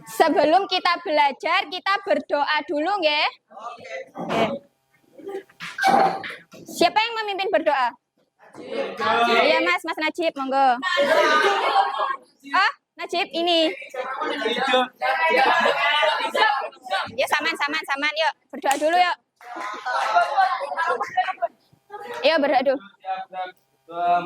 Sebelum kita belajar, kita berdoa dulu, nggih. Oke. Siapa yang memimpin berdoa? Iya, Mas Najib, monggo. Ah, Najib ini. Ya, saman, yuk. Berdoa dulu, yuk. Yuk, berdoa dulu.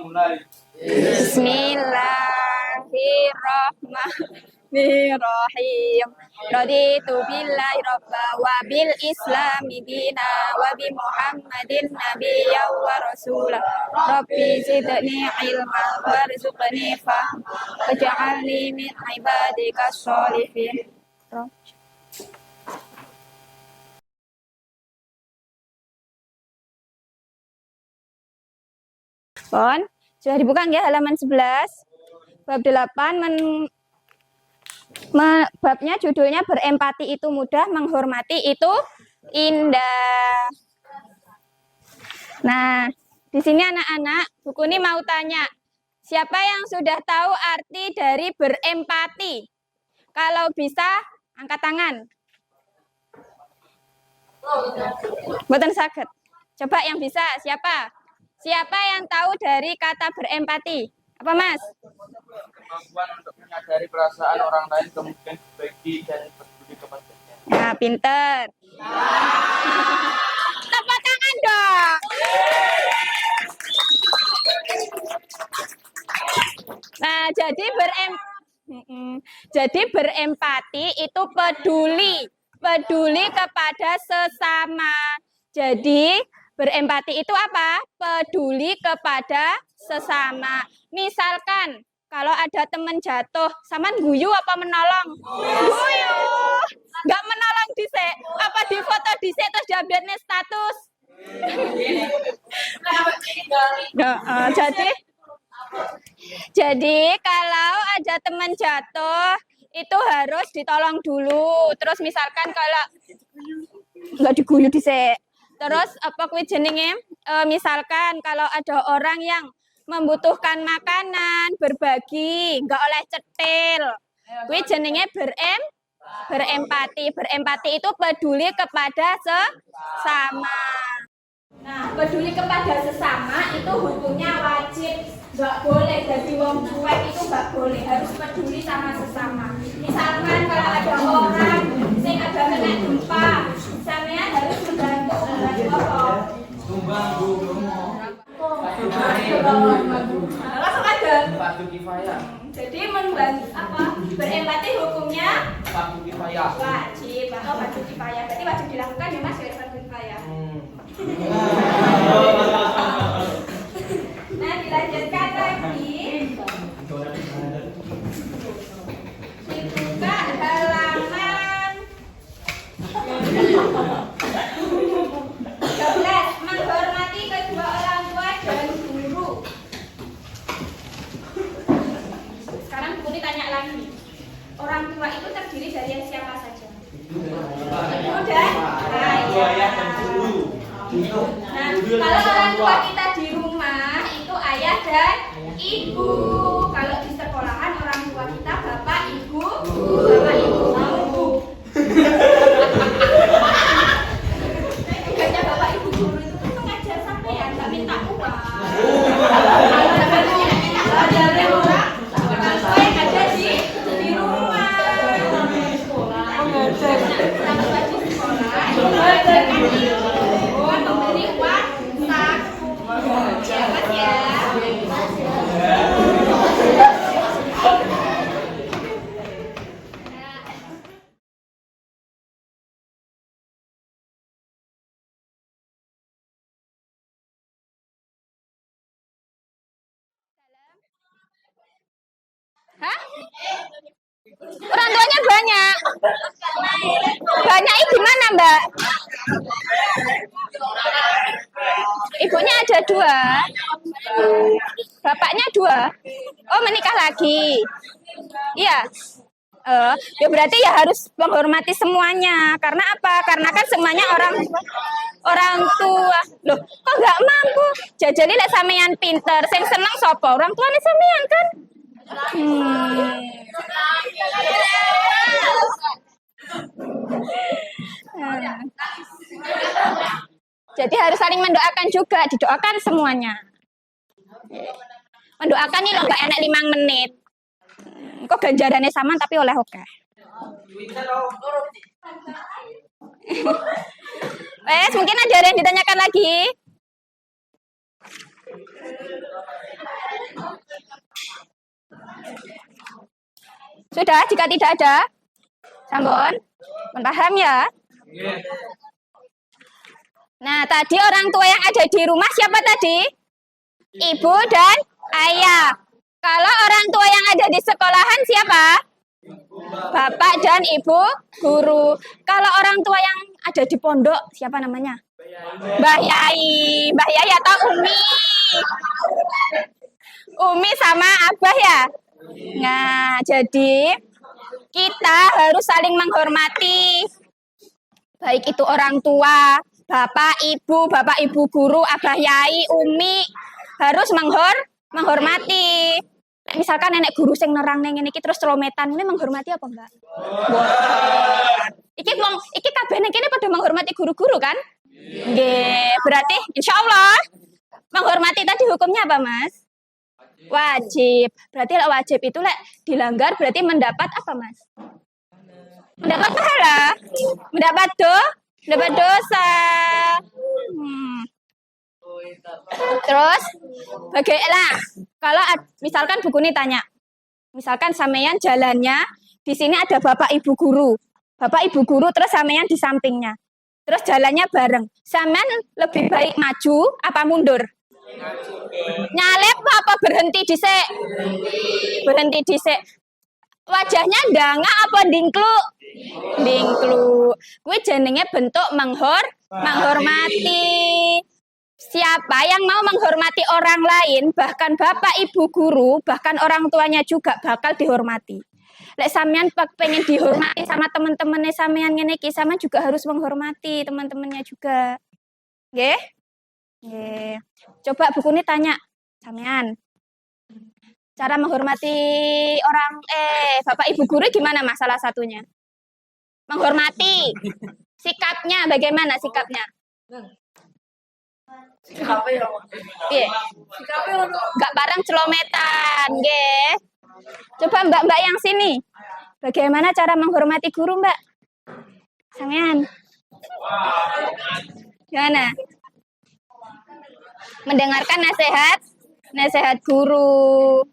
Mulai. Bismillahirrahmanirrahim. Raditu billahi rabba wa bil islami dina wa bi Muhammadin nabiyya wa rasulah. Rabbi zidni ilma warzuqni fahma waj'alni min ibadika sholihin. Pon, sudah dibuka nggih halaman 11 bab 8 babnya judulnya berempati itu mudah, menghormati itu indah. Nah, di sini anak-anak, buku ini mau tanya, siapa yang sudah tahu arti dari berempati? Kalau bisa, angkat tangan. Mboten saged. Coba yang bisa, siapa? Siapa yang tahu dari kata berempati? Apa, Mas? Kemampuan untuk menyadari perasaan orang lain, kemudian berbagi dan peduli kepadanya. Nah, pinter. Tepuk tangan dong. Nah, jadi berempati itu peduli kepada sesama. Jadi berempati itu apa? Peduli kepada sesama. Misalkan kalau ada teman jatuh, saman guyu apa menolong? Guyu. Enggak menolong dhisik. Apa di foto dhisik terus diupdate status? Jadi kalau ada teman jatuh itu harus ditolong dulu. Terus misalkan kalau enggak diguyu dhisik. Terus apa kuwi jenenge? Misalkan kalau ada orang yang membutuhkan makanan, berbagi, enggak oleh cetil. Kuwi jenenge berempati. Berempati itu peduli kepada sesama. Nah, peduli kepada sesama itu hukumnya wajib. Enggak boleh jadi wong cuek, itu enggak boleh. Harus peduli sama sesama. Misalkan kalau ada orang sing ada kena gempa, sampean harus membantu apa? Langsung aja. Fardu kifayah. Jadi membantu apa? Berempati hukumnya Fardu kifayah. wajib atau fardu kifayah. Berarti wajib dilakukan ya Mas, ya fardu kifayah. Nah, dilanjutkan lagi. Dibuka halaman 12. Menghormati kedua orang tua dan guru. Sekarang Bu Kuni tanya lagi. Orang tua itu terdiri dari yang siapa saja? Ibu dan ayah dan guru. Nah, kalau orang tua kita di rumah itu ayah dan ibu. Kalau di sekolahan orang tua kita bapak, ibu, bapak, ibu, guru. Tugasnya bapak, ibu, guru itu kan mengajar sampean, nggak minta uang. Dari orang tua yang ada di rumah. Mengajar di sekolah, mengajarkan ibu. Memberi uang saku. Ya, Mas ya. Hah? Orang tuanya banyak. Banyaknya gimana, Mbak? Ibunya ada 2. Bapaknya 2. Oh, menikah lagi. Iya. Ya berarti ya harus menghormati semuanya. Karena apa? Karena kan semuanya orang tua. Loh, kok nggak mampu? Jajali lek sampean pinter, sing seneng sapa? Orang tuane sampean kan? Jadi harus saling mendoakan juga, didoakan semuanya. Mendoakan ini loh nggak enak 5 menit. Kok ganjarannya sama tapi oleh oke. Mungkin ada yang ditanyakan lagi. Sudah, jika tidak ada, sampun, paham ya? Nah, tadi orang tua yang ada di rumah siapa tadi? Ibu dan ayah. Kalau orang tua yang ada di sekolahan siapa? Bapak dan ibu guru. Kalau orang tua yang ada di pondok siapa namanya? Mbah Yai. Mbah Yai atau Umi? Umi sama Abah ya? Nah, jadi kita harus saling menghormati. Baik itu orang tua, bapak ibu guru, Abah Yai, Umi harus menghormati. Misalkan nenek guru sing nerang neng ini terus celometan, ini menghormati apa enggak? Iki kabeh neng kene pada menghormati guru-guru kan? Nggih, berarti insya Allah menghormati tadi hukumnya apa, Mas? Wajib. Berarti wajib itu dilanggar berarti mendapat apa, Mas? Mendapat pahala, mendapat dosa. Terus bagaimana kalau misalkan buku ini tanya, misalkan sampeyan jalannya di sini ada bapak ibu guru terus sampeyan di sampingnya, terus jalannya bareng, sampeyan lebih baik maju apa mundur? Nyalep apa berhenti dhisik? Berhenti dhisik. Wajahnya ndangak apa dingklu? Dingklu. Kuwi jenenge bentuk menghormati. Siapa yang mau menghormati orang lain, bahkan bapak ibu guru, bahkan orang tuanya juga bakal dihormati. Lek sampean pengen dihormati sama teman-temannya sampean ngene iki, sampean juga harus menghormati teman-temannya juga. Nggih? Nggih. Coba buku ini tanya sampean. Cara menghormati orang bapak ibu guru gimana Mas salah satunya? Menghormati. Sikapnya bagaimana sikapnya? Iya. Enggak bareng celometan, nggih. Coba Mbak-mbak yang sini. Bagaimana cara menghormati guru, Mbak? Sampean. Gimana? Mendengarkan nasihat guru.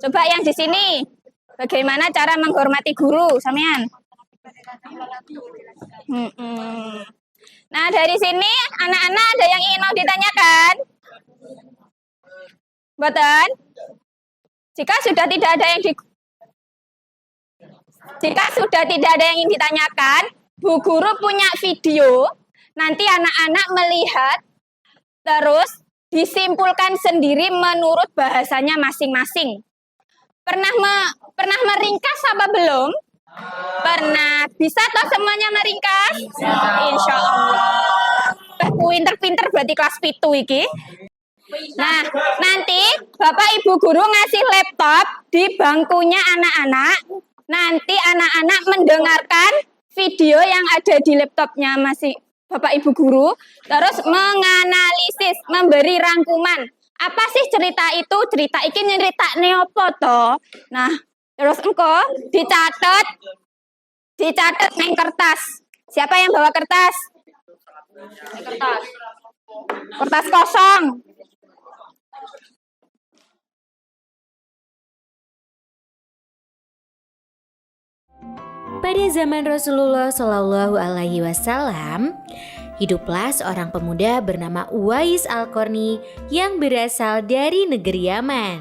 Coba yang di sini. Bagaimana cara menghormati guru, sampean? Nah, dari sini anak-anak ada yang ingin mau ditanyakan? Boten? Jika sudah tidak ada yang ingin ditanyakan, Bu Guru punya video, nanti anak-anak melihat terus disimpulkan sendiri menurut bahasanya masing-masing. Pernah meringkas apa belum? Pernah. Bisa toh semuanya meringkas? Insya Allah. Pinter-pinter berarti kelas 7 iki. Nah, nanti Bapak Ibu Guru ngasih laptop di bangkunya anak-anak. Nanti anak-anak mendengarkan video yang ada di laptopnya masih Bapak Ibu Guru. Terus menganalisis, memberi rangkuman. Apa sih cerita itu? Cerita iki nyeritakne apa toh? Nah, terus engko dicatat nang kertas. Siapa yang bawa kertas? Kertas kosong. Pada zaman Rasulullah Shallallahu Alaihi Wasallam, hiduplah seorang pemuda bernama Uwais Al-Qarni yang berasal dari negeri Yaman.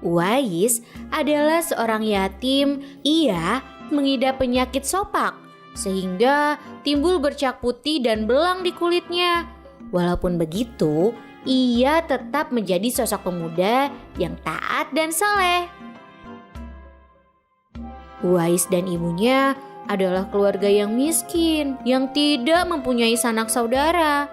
Uwais adalah seorang yatim. Ia mengidap penyakit sopak sehingga timbul bercak putih dan belang di kulitnya. Walaupun begitu, ia tetap menjadi sosok pemuda yang taat dan saleh. Uwais dan ibunya adalah keluarga yang miskin yang tidak mempunyai sanak saudara.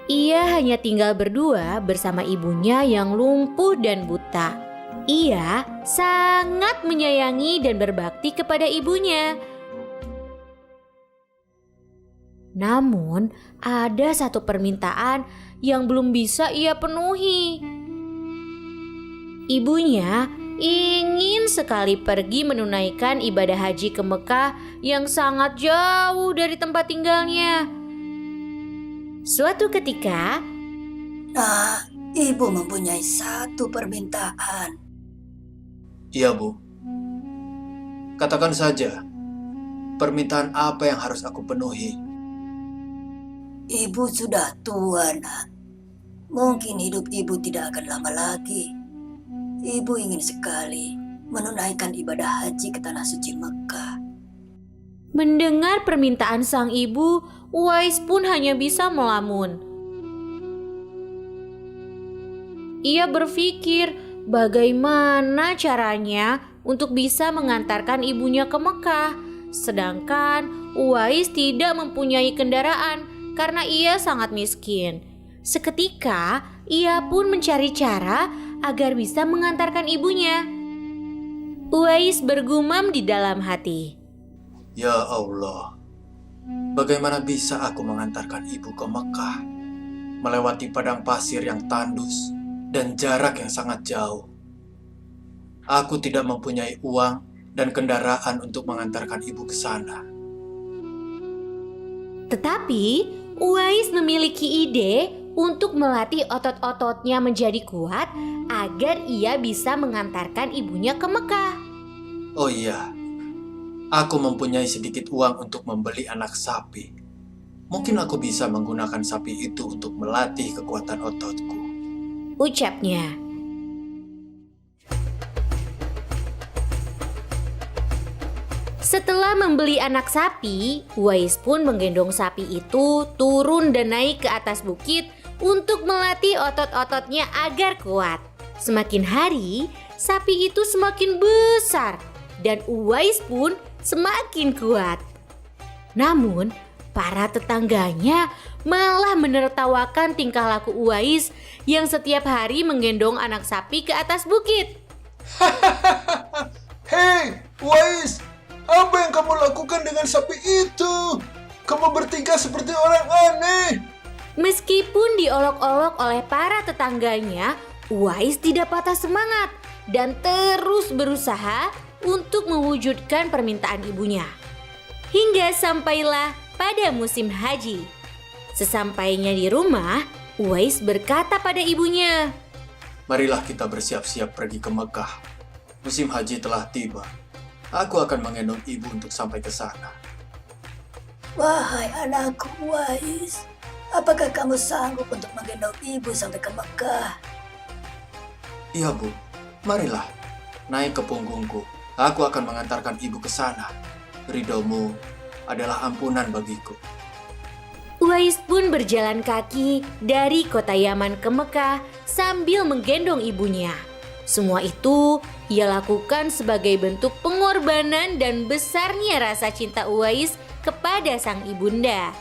Ia hanya tinggal berdua bersama ibunya yang lumpuh dan buta. Ia sangat menyayangi dan berbakti kepada ibunya. Namun, ada satu permintaan yang belum bisa ia penuhi. Ibunya ingin sekali pergi menunaikan ibadah haji ke Mekah yang sangat jauh dari tempat tinggalnya. Suatu ketika, Nah, ibu mempunyai satu permintaan. Iya, Bu. Katakan saja, permintaan apa yang harus aku penuhi? Ibu sudah tua, nak. Mungkin hidup ibu tidak akan lama lagi. Ibu ingin sekali menunaikan ibadah haji ke tanah suci Mekah. mendengar permintaan sang ibu, Uwais pun hanya bisa melamun. Ia berpikir bagaimana caranya untuk bisa mengantarkan ibunya ke Mekah, sedangkan Uwais tidak mempunyai kendaraan karena ia sangat miskin. Seketika, ia pun mencari cara agar bisa mengantarkan ibunya. Uwais bergumam di dalam hati. Ya Allah, bagaimana bisa aku mengantarkan ibu ke Mekah, melewati padang pasir yang tandus dan jarak yang sangat jauh? Aku tidak mempunyai uang dan kendaraan untuk mengantarkan ibu ke sana. Tetapi Uwais memiliki ide untuk melatih otot-ototnya menjadi kuat agar ia bisa mengantarkan ibunya ke Mekah. Oh iya, aku mempunyai sedikit uang untuk membeli anak sapi. Mungkin aku bisa menggunakan sapi itu untuk melatih kekuatan ototku. Ucapnya. Setelah membeli anak sapi, Uwais pun menggendong sapi itu turun dan naik ke atas bukit untuk melatih otot-ototnya agar kuat. Semakin hari, sapi itu semakin besar dan Uwais pun semakin kuat. Namun, para tetangganya malah menertawakan tingkah laku Uwais yang setiap hari menggendong anak sapi ke atas bukit. Hei, Uwais, apa yang kamu lakukan dengan sapi itu? Kamu bertingkah seperti orang aneh. Meskipun diolok-olok oleh para tetangganya, Uwais tidak patah semangat dan terus berusaha untuk mewujudkan permintaan ibunya. Hingga sampailah pada musim haji. Sesampainya di rumah, Uwais berkata pada ibunya, Marilah kita bersiap-siap pergi ke Mekah. Musim haji telah tiba. Aku akan menggendong ibu untuk sampai ke sana. Wahai anakku Uwais, apakah kamu sanggup untuk menggendong ibu sampai ke Mekah? Iya, Bu. Marilah, naik ke punggungku. Aku akan mengantarkan ibu ke sana. Ridhomu adalah ampunan bagiku. Uwais pun berjalan kaki dari kota Yaman ke Mekah sambil menggendong ibunya. Semua itu ia lakukan sebagai bentuk pengorbanan dan besarnya rasa cinta Uwais kepada sang ibunda.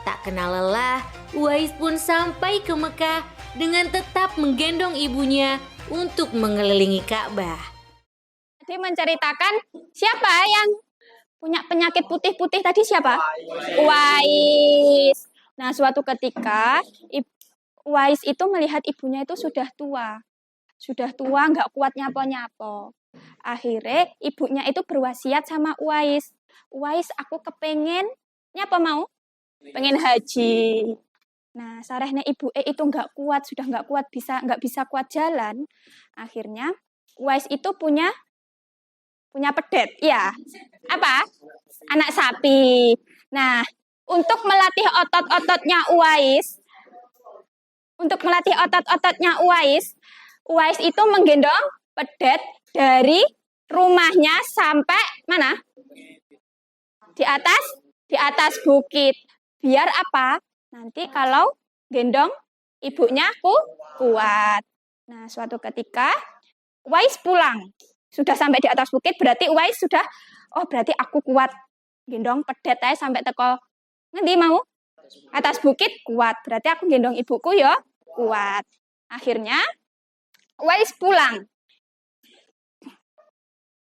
Tak kenal lelah, Uwais pun sampai ke Mekah dengan tetap menggendong ibunya untuk mengelilingi Ka'bah. Jadi menceritakan siapa yang punya penyakit putih-putih tadi siapa? Uwais. Nah, suatu ketika Uwais itu melihat ibunya itu sudah tua. Sudah tua, nggak kuat nyapo-nyapo. Akhirnya ibunya itu berwasiat sama Uwais. Uwais, aku kepengen, nyapa mau? Pengen haji. Nah, sarehnya ibu itu nggak kuat, sudah nggak bisa kuat jalan. Akhirnya Uwais itu punya pedet, ya. Apa? Anak sapi. Nah, untuk melatih otot-ototnya Uwais, Uwais itu menggendong pedet dari rumahnya sampai mana? Di atas bukit. Biar apa? Nanti kalau gendong ibunya kuat. Nah, suatu ketika Uwais pulang. Sudah sampai di atas bukit, berarti Uwais sudah, berarti aku kuat. Gendong pedet aja sampai teko. Ngendi mau? Atas bukit kuat. Berarti aku gendong ibuku ya kuat. Akhirnya Uwais pulang.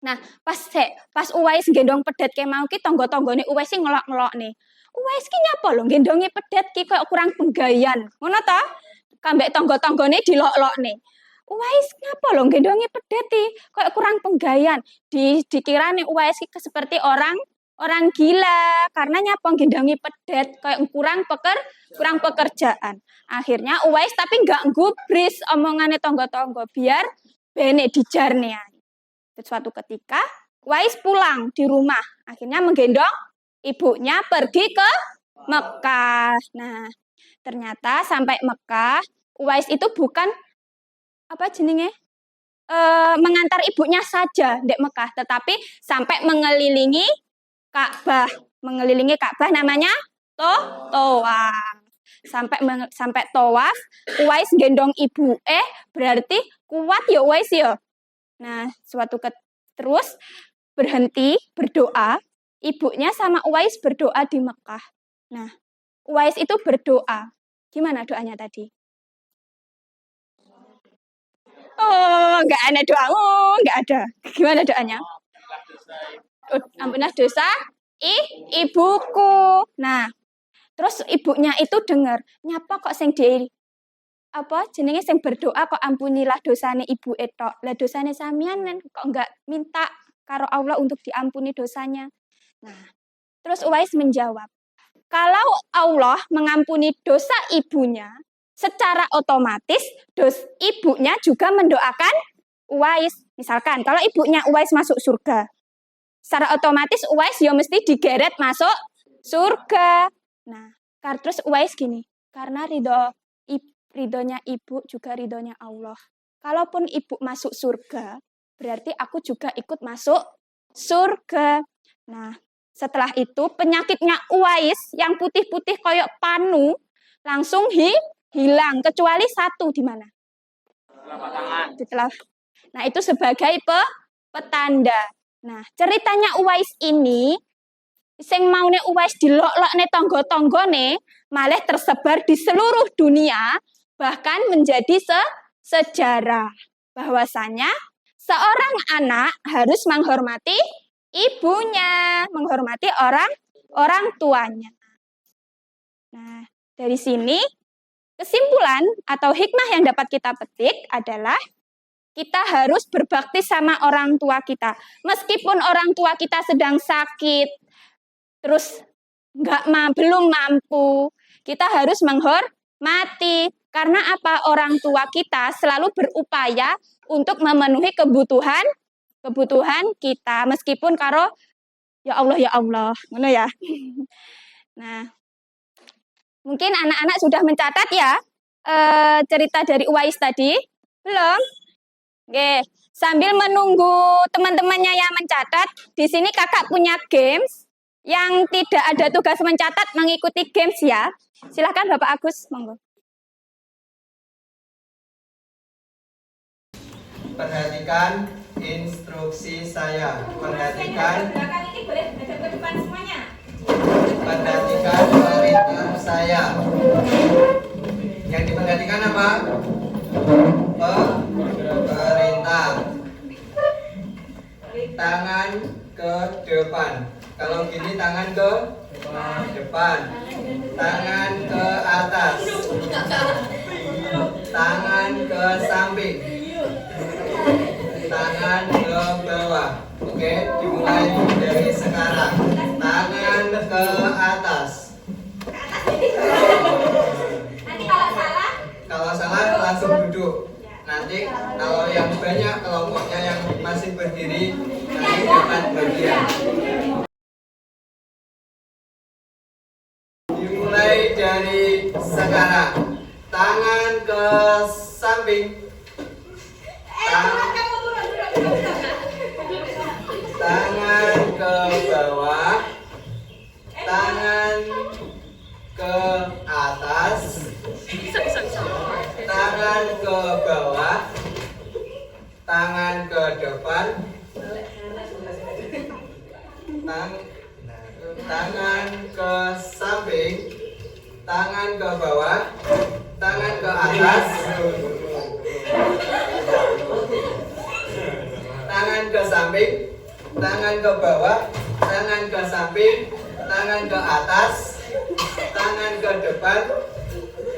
Nah, pas Uwais gendong pedet ke mau ki tonggo-tonggone Uwais sing ngelok-ngelok nih. Uwais ki nyapa lho gendongi pedet ki koyo kurang penggayan. Ngono ta? Kambek tangga-tanggane dilok-lokne. Uwais ngapa lho gendongi pedet ki koyo kurang penggayan. Dikirane Uwais ki seperti orang gila karena nyapa gendongi pedet koyo kurang pekerjaan. Akhirnya Uwais tapi enggak gubris omongane tangga-tangga biar bene dijarne. Suatu ketika Uwais pulang di rumah, akhirnya menggendong ibunya pergi ke Mekah. Nah, ternyata sampai Mekah, Uwais itu bukan mengantar ibunya saja di Mekah, tetapi sampai mengelilingi Ka'bah. Mengelilingi Ka'bah namanya tawaf. Sampai tawaf, Uwais gendong ibu. Berarti kuat ya Uwais ya. Nah, terus berhenti berdoa, ibunya sama Uwais berdoa di Mekah. Nah, Uwais itu berdoa. Gimana doanya tadi? Oh, enggak ada doa. Enggak ada. Gimana doanya? Ampunilah dosa ibuku. Nah, terus ibunya itu dengar, nyapa kok sing sing berdoa kok ampunilah dosane ibu etok. Lah dosane sampean kok enggak minta karo Allah untuk diampuni dosanya. Nah, terus Uwais menjawab, kalau Allah mengampuni dosa ibunya, secara otomatis ibunya juga mendoakan Uwais. Misalkan kalau ibunya Uwais masuk surga, secara otomatis Uwais ya mesti digeret masuk surga. Nah, terus Uwais gini, karena ridhonya ibu juga ridhonya Allah. Kalaupun ibu masuk surga, berarti aku juga ikut masuk surga. Nah, setelah itu penyakitnya Uwais yang putih-putih koyok panu langsung hilang, kecuali satu di mana? Nah, itu sebagai petanda. Nah, ceritanya Uwais ini sing maune Uwais dilok-lokne tangga-tanggane malah tersebar di seluruh dunia, bahkan menjadi sejarah bahwasanya seorang anak harus menghormati ibunya, menghormati orang tuanya. Nah, dari sini kesimpulan atau hikmah yang dapat kita petik adalah kita harus berbakti sama orang tua kita. Meskipun orang tua kita sedang sakit, terus belum mampu, kita harus menghormati. Karena apa? Orang tua kita selalu berupaya untuk memenuhi kebutuhan kita. Meskipun karo ya Allah, ngono ya. Nah, mungkin anak-anak sudah mencatat ya cerita dari Uwais tadi? Belum? Oke, sambil menunggu teman-temannya yang mencatat, di sini kakak punya games yang tidak ada tugas mencatat, mengikuti games ya. Silakan Bapak Agus, monggo. Perhatikan instruksi saya. Perhatikan perintah saya. Yang diperhatikan apa? Perintah. Tangan ke depan. Kalau gini tangan ke depan. Tangan ke atas. Tangan ke samping. Tangan ke bawah. Oke, dimulai dari sekarang. Tangan ke atas. Nanti Kalau salah langsung duduk. Nanti kalau yang banyak kelompoknya yang masih berdiri nanti dapat bagian. Dimulai dari sekarang. Tangan ke samping. Tangan ke bawah. Tangan ke atas. Tangan ke bawah. Tangan ke depan. Tangan ke samping. Tangan ke bawah. Tangan ke atas. Tangan ke samping. Tangan ke bawah. Tangan ke samping. Tangan ke atas. tangan ke depan,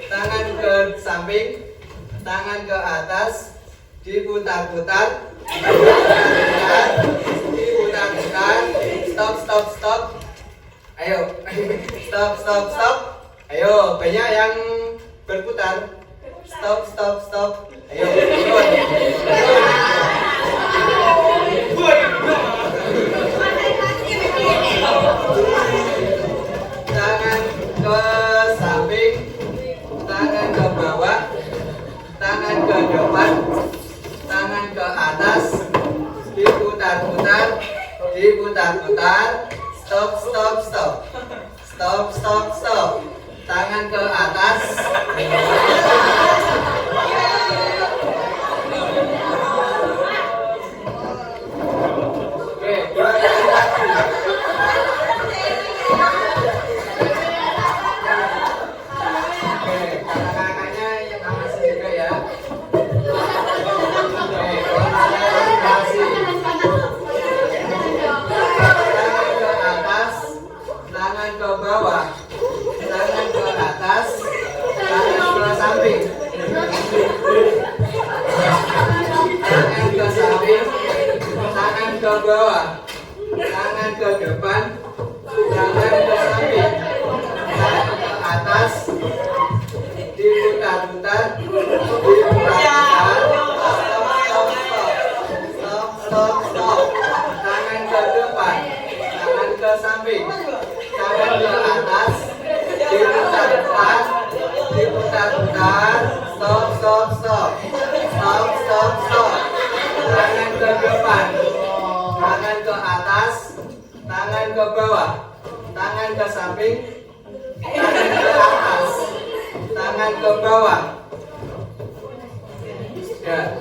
tangan ke samping, tangan ke atas, diputar-putar, diputar-putar, stop, stop, stop. Ayo, stop, stop, stop. Ayo, banyak yang berputar. Stop, stop, stop. Ayo, turun. Tangan ke samping, tangan ke bawah, tangan ke depan, tangan ke atas, diputar-putar, diputar-putar, stop, stop, stop, stop, stop, stop, tangan ke atas. Oke, dua kali lagi. Oke, kakak-kakaknya yang awasi juga ya. Oke, konsentrasi. Tangan ke atas, tangan ke bawah, tangan ke atas, tangan ke samping. Tangan ke samping, tangan ke bawah, tangan ke depan, tangan ke samping, tangan ke atas, diputar-putar, diputar-putar, stop, stop, stop, tangan ke depan, tangan ke samping, tangan ke atas, diputar-putar, diputar-putar, stop, stop, stop, stop, stop, stop, tangan ke depan, tangan ke atas, tangan ke bawah, tangan ke samping, tangan ke atas, tangan ke bawah. Ya,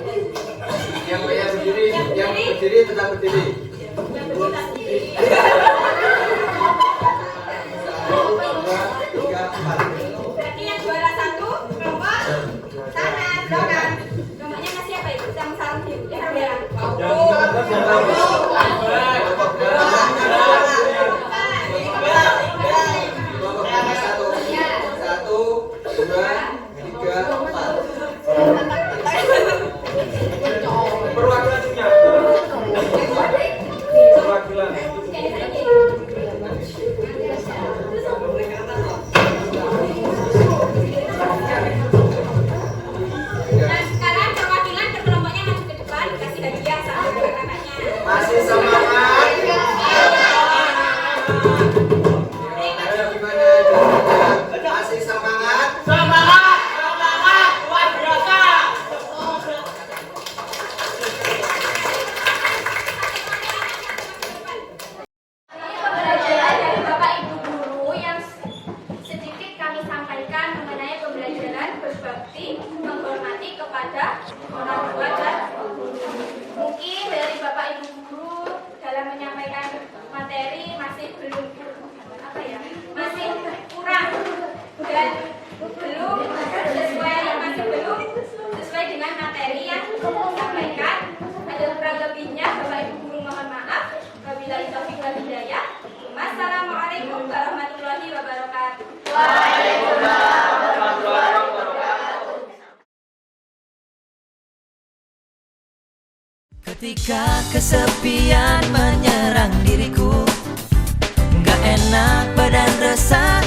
yang berdiri, yang berdiri tetap berdiri. Satu, dua, tiga, empat. Berarti yang juara 1 kelompok sana belakang. Kelompoknya masih apa ibu? Yang sarung di merah. Kelompoknya satu, dua, tiga, empat. Perwakilannya. Perwakilan. Nah, sekarang perwakilan ke kelompoknya maju ke depan, kasih hadiah sama kakak-kakaknya. Masih semangat? Ayo gimana? Masih semangat? Pembelajaran dari Bapak Ibu Guru yang sedikit kami sampaikan mengenai pembelajaran berbakti menghormati kepada orang tua dan guru. Mungkin dari Bapak Ibu Guru dalam menyampaikan materi masih belum masih kurang dan belum sesuai dengan materi yang disampaikan. Ada kurang lebihnya Bapak Ibu Guru mohon maaf. Wabillahi taufiq wal hidayah. Wassalamualaikum warahmatullahi wabarakatuh. Ketika kesepian menyerang diriku, gak enak badan resah,